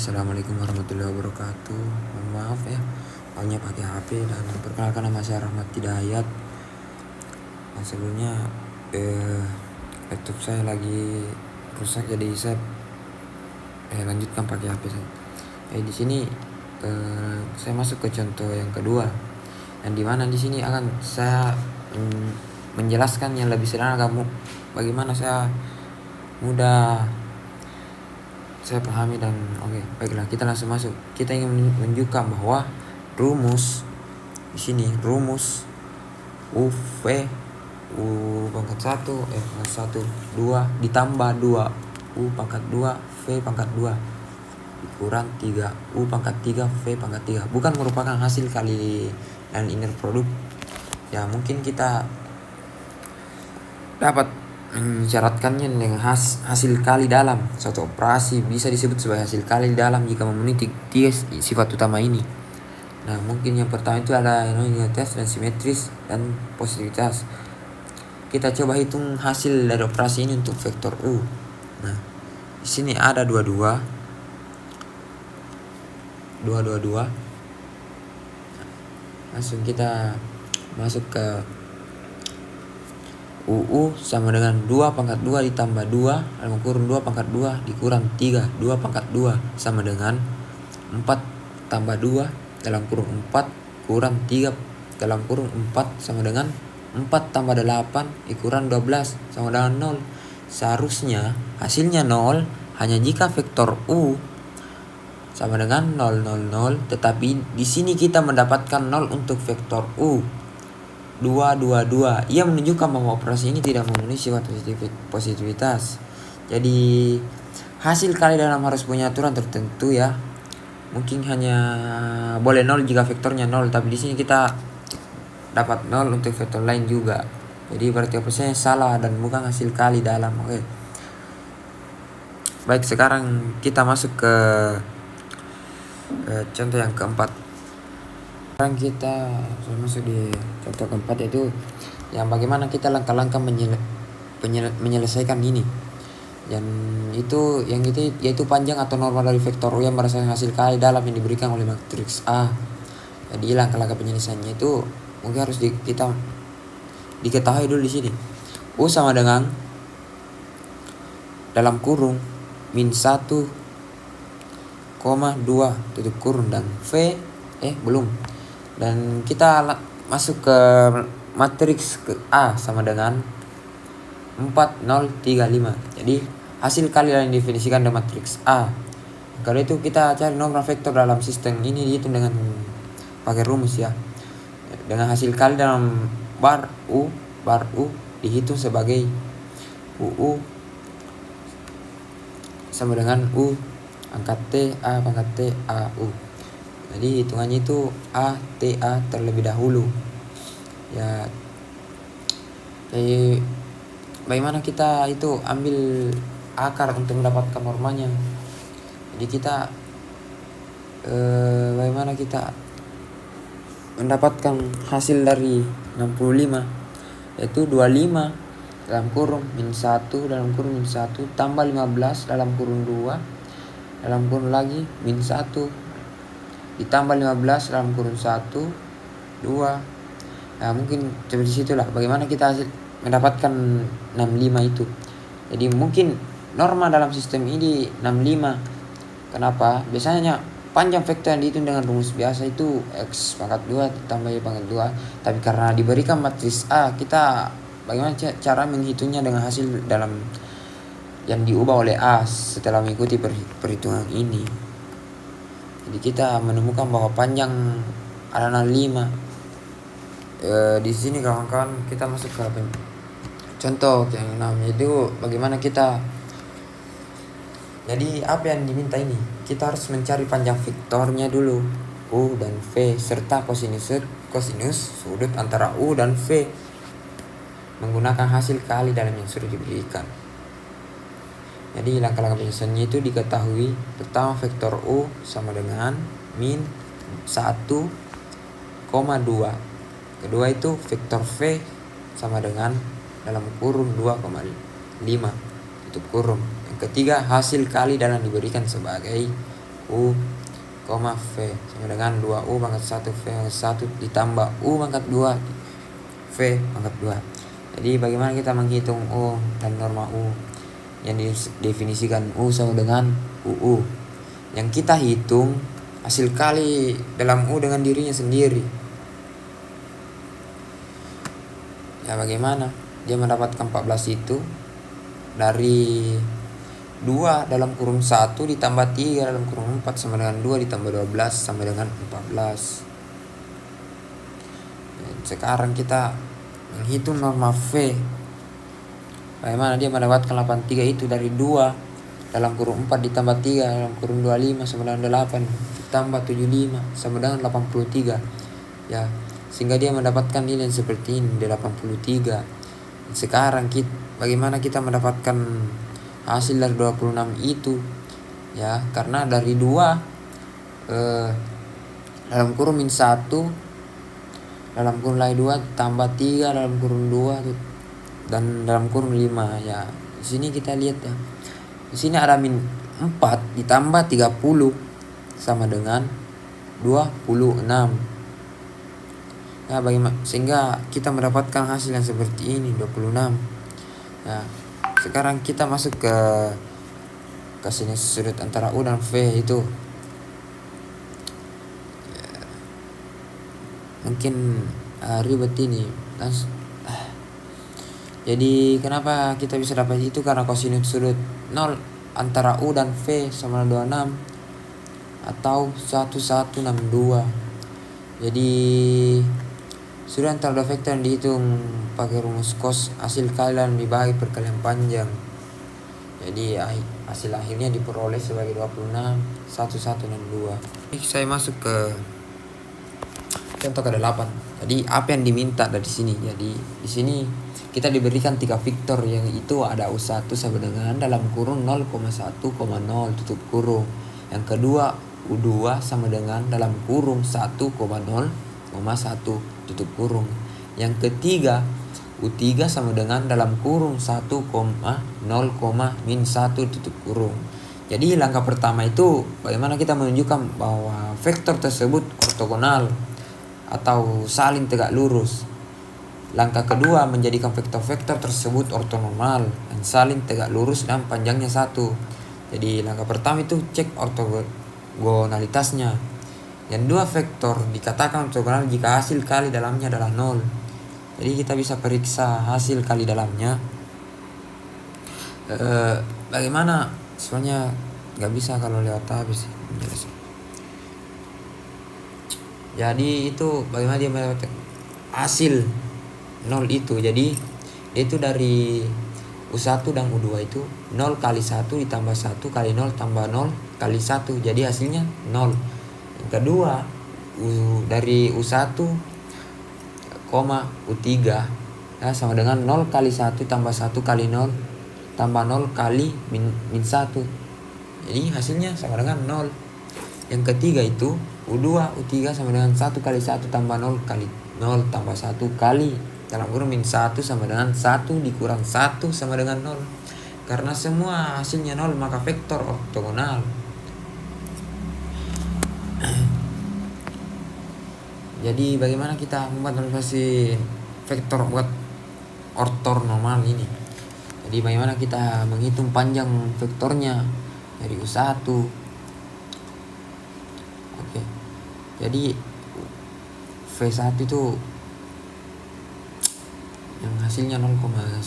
Assalamualaikum warahmatullahi wabarakatuh. Mohon maaf ya, awalnya pakai HP. Dan perkenalkan, nama saya Rahmat Hidayat. Dan sebelumnya laptop saya lagi rusak, jadi saya lanjutkan pakai HP saya. Di sini saya masuk ke contoh yang kedua, dan dimana di sini akan saya menjelaskan yang lebih sederhana kamu bagaimana saya mudah saya pahami. Dan baiklah, kita langsung masuk. Kita ingin menunjukkan bahwa rumus di sini, rumus UV U pangkat 1 pangkat 1 2 ditambah 2 U pangkat 2 V pangkat 2 dikurang 3 U pangkat 3 V pangkat 3 bukan merupakan hasil kali dan inner produk. Ya, mungkin kita dapat mensyaratkannya dengan hasil kali dalam suatu operasi bisa disebut sebagai hasil kali dalam jika memenuhi tiga sifat utama ini. Nah, mungkin yang pertama itu ada unitas dan simetris dan positivitas. Kita coba hitung hasil dari operasi ini untuk vektor U. Nah, di sini ada 22. Langsung kita masuk ke UU sama dengan 2 pangkat 2 ditambah 2 dalam kurung 2 pangkat 2 dikurang 3 2 pangkat 2 sama dengan 4 tambah 2 dalam kurung 4 kurang 3 dalam kurung 4 sama dengan 4 tambah 8 dikurang 12 sama dengan 0. Seharusnya hasilnya 0 hanya jika vektor U sama dengan 0 0 0, tetapi di sini kita mendapatkan 0 untuk vektor U 2 2 2. Ia menunjukkan bahwa operasi ini tidak memenuhi sifat positivitas. Jadi hasil kali dalam harus punya aturan tertentu ya. Mungkin hanya boleh 0 jika vektornya 0, tapi di sini kita dapat 0 untuk vektor lain juga. Jadi berarti operasinya salah dan bukan hasil kali dalam. Baik, sekarang kita masuk ke contoh yang keempat. Sekarang kita masuk di contoh keempat, yaitu yang bagaimana kita langkah-langkah menyelesaikan ini. Yang itu yaitu panjang atau normal dari vektor U yang berdasarkan hasil kali dalam yang diberikan oleh matriks A. Jadi langkah-langkah penyelesaiannya itu mungkin harus kita diketahui dulu di sini. U sama dengan dalam kurung min 1, 2 tutup kurung dan V belum. Dan kita masuk ke matriks ke A sama dengan 4 0 3 5. Jadi hasil kali yang didefinisikan dari matriks A. Kalau itu kita cari nomor vektor dalam sistem ini dihitung dengan pakai rumus ya. Dengan hasil kali dalam bar U dihitung sebagai UU sama dengan U pangkat T A pangkat T A U. Jadi hitungannya itu A T A terlebih dahulu. Ya. Jadi bagaimana kita itu ambil akar untuk mendapatkan normanya. Jadi kita bagaimana kita mendapatkan hasil dari 65, yaitu 25 dalam kurung min 1 dalam kurung min 1 tambah 15 dalam kurung 2 dalam kurung lagi min 1 ditambah 15 dalam kurung 1 2. Nah, mungkin seperti situlah bagaimana kita mendapatkan 65 itu. Jadi mungkin norma dalam sistem ini 65. Kenapa? Biasanya panjang vektor yang dihitung dengan rumus biasa itu X pangkat 2 ditambah Y pangkat 2. Tapi karena diberikan matriks A, kita bagaimana cara menghitungnya dengan hasil dalam yang diubah oleh A setelah mengikuti perhitungan ini. Jadi kita menemukan bahwa panjang adalah 5. Di sini kawan-kawan kita masuk ke contoh yang 6, yaitu bagaimana kita. Jadi apa yang diminta ini? Kita harus mencari panjang vektornya dulu, U dan V, serta kosinus sudut antara U dan V menggunakan hasil kali dalam yang sudah diberikan. Jadi langkah-langkah penyelesaiannya itu diketahui. Pertama, vektor U sama dengan min 1, 2. Kedua itu vektor V sama dengan dalam kurung 2,5 tutup kurung. Yang ketiga, hasil kali dalam diberikan sebagai U, koma V sama dengan 2U pangkat 1 V pangkat 1 ditambah U pangkat 2 V pangkat 2. Jadi bagaimana kita menghitung U dan norma U? Yang didefinisikan U sama dengan UU. Yang kita hitung hasil kali dalam U dengan dirinya sendiri. Ya bagaimana? Dia mendapatkan 14 itu dari 2 dalam kurung 1 ditambah 3 dalam kurung 4 sama dengan 2 ditambah 12 sama dengan 14. Sekarang kita menghitung norma V. Bagaimana dia mendapatkan 83 itu dari 2 dalam kurung 4 ditambah 3 dalam kurung 25 sama dengan 8 ditambah 75 sama dengan 83. Ya, sehingga dia mendapatkan nilai seperti ini, 83. Sekarang bagaimana kita mendapatkan hasil dari 26 itu? Ya, karena dari 2 dalam kurung min 1 dalam kurung lagi 2 tambah 3 dalam kurung 2 dan dalam kurung 5. Ya, di sini kita lihat ya. Di sini ada min 4 ditambah 30 sama dengan 26. Ya, bagaimana sehingga kita mendapatkan hasil yang seperti ini 26. Ya, sekarang kita masuk ke sinus sudut antara U dan V itu. Ya, mungkin ribet ini. Jadi kenapa kita bisa dapat itu? Karena kosinus sudut 0 antara U dan V sama 26 atau 1162. Jadi sudut antara dua vektor yang dihitung pakai rumus cos hasil kalian dibagi perkalian panjang. Jadi hasil akhirnya diperoleh sebagai 26 1162. Saya masuk ke contoh ke-8. Jadi apa yang diminta dari sini? Jadi di sini kita diberikan 3 vektor yang itu ada U1 sama dengan dalam kurung 0,1,0 tutup kurung. Yang kedua U2 sama dengan dalam kurung 1,0,1 tutup kurung. Yang ketiga U3 sama dengan dalam kurung 1,0, min 1 tutup kurung. Jadi langkah pertama itu bagaimana kita menunjukkan bahwa vektor tersebut ortogonal atau saling tegak lurus. Langkah kedua menjadikan vektor-vektor tersebut ortonormal dan saling tegak lurus dan panjangnya 1. Jadi langkah pertama itu cek ortogonalitasnya. Yang dua vektor dikatakan ortogonal jika hasil kali dalamnya adalah 0. Jadi kita bisa periksa hasil kali dalamnya. Bagaimana? Soalnya nggak bisa kalau lewat habis. Jadi itu bagaimana dia mendapatkan hasil 0 itu. Jadi itu dari U1 dan U2 itu 0 kali 1 ditambah 1 kali 0 tambah 0 kali 1. Jadi hasilnya 0. Yang kedua dari U1, U3 ya, sama dengan 0 kali 1 tambah 1 kali 0 tambah 0 kali min 1. Jadi hasilnya sama dengan 0. Yang ketiga itu U2, U3 sama dengan 1 kali 1 tambah 0 kali 0 tambah 1 kali dalam kurung min 1 sama dengan 1 dikurang 1 sama dengan 0. Karena semua hasilnya 0 maka vektor ortogonal. Jadi bagaimana kita membuat normalisasi vektor buat ortonormal ini? Jadi bagaimana kita menghitung panjang vektornya dari U1. Oke. Jadi V1 itu yang hasilnya 0,1,0.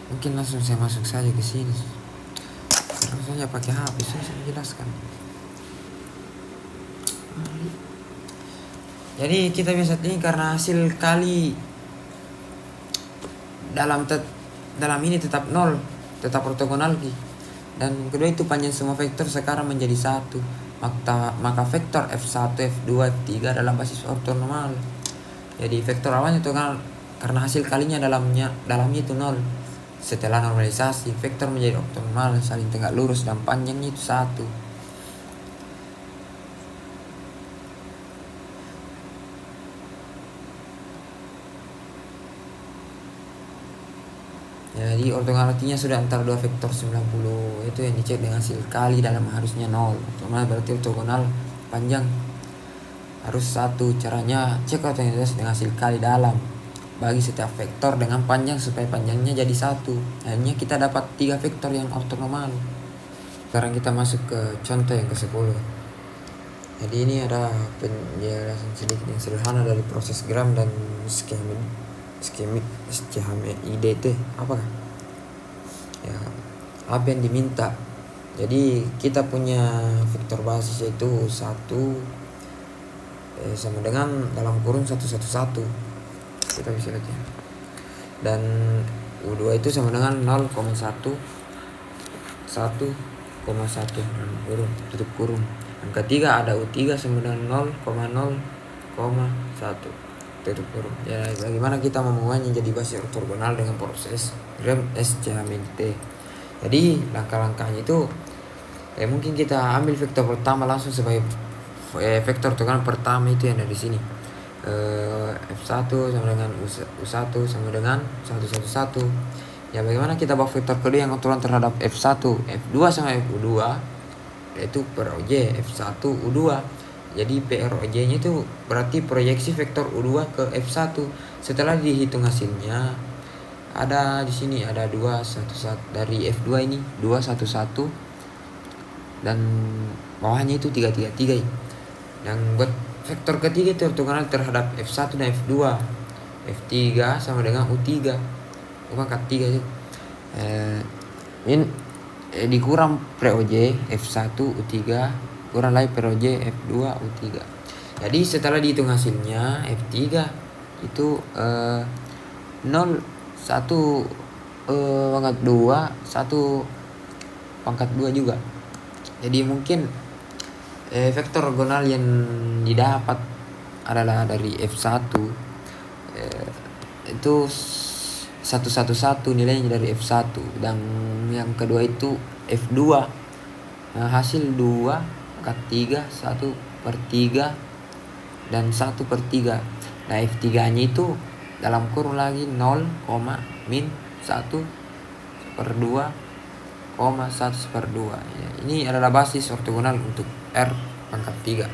Mungkin langsung saya masuk saja ke sini. Langsung saja pakai HP saya jelaskan. Jadi kita bisa ini karena hasil kali dalam ini tetap 0, tetap ortogonal dan kedua itu panjang semua vektor sekarang menjadi 1. Maka vektor F1, F2, F3 adalah basis ortonormal. Jadi vektor awalnya itu karena hasil kalinya dalamnya itu 0. Setelah normalisasi, vektor menjadi ortonormal, saling tegak lurus dan panjangnya itu 1. Jadi ortogonal artinya sudah antara dua vektor 90, itu yang dicek dengan hasil kali dalam harusnya 0. Cuma berarti ortogonal panjang harus 1. Caranya cek ortogonalitas dengan hasil kali dalam bagi setiap vektor dengan panjang supaya panjangnya jadi 1. Akhirnya kita dapat 3 vektor yang ortogonal. Sekarang kita masuk ke contoh yang ke-10. Jadi ini ada penjelasan sedikit yang sederhana dari proses gram dan skemik IDT. Apakah? Ya, apa yang diminta? Jadi kita punya vektor basis yaitu 1 sama dengan dalam kurung 111. Kita bisa lihat ya. Dan U2 itu sama dengan 0,1 dalam kurung tutup kurung. Yang ketiga ada U3 sama dengan 0,0,1 tutup kurung. Ya, bagaimana kita membuatnya jadi basis ortogonal dengan proses gram SCHMT. Jadi langkah-langkahnya itu mungkin kita ambil vektor pertama langsung sebagai vektor ortogonal pertama itu yang ada di sini. F1 sama dengan U1 sama dengan 111. Ya, bagaimana kita bawa vektor kedua yang ortogonal terhadap F1, F2 sama F2 yaitu PROJ F1 U2. Jadi PROJ-nya itu berarti proyeksi vektor U2 ke F1. Setelah dihitung hasilnya ada di sini ada 211 dari F2 ini 211 dan bawahnya itu 333. Yang buat vektor ketiga itu ortogonal terhadap F1 dan F2. F3 sama dengan U3. Pangkat 3 itu. Ini dikurang PROJ F1 U3 kurang lagi PROJ F2 U3. Jadi setelah dihitung hasilnya F3 itu 0 1 pangkat 2 1 pangkat 2 juga. Jadi mungkin vektor ortogonal yang didapat adalah dari F1 itu 111 nilainya dari F1 dan yang kedua itu F2. Nah, hasil 2 pangkat 3 1/3 dan 1/3. Nah, F3 nya itu dalam kurung lagi 0,-1/2, 1/2. Ya, ini adalah basis ortogonal untuk R pangkat 3.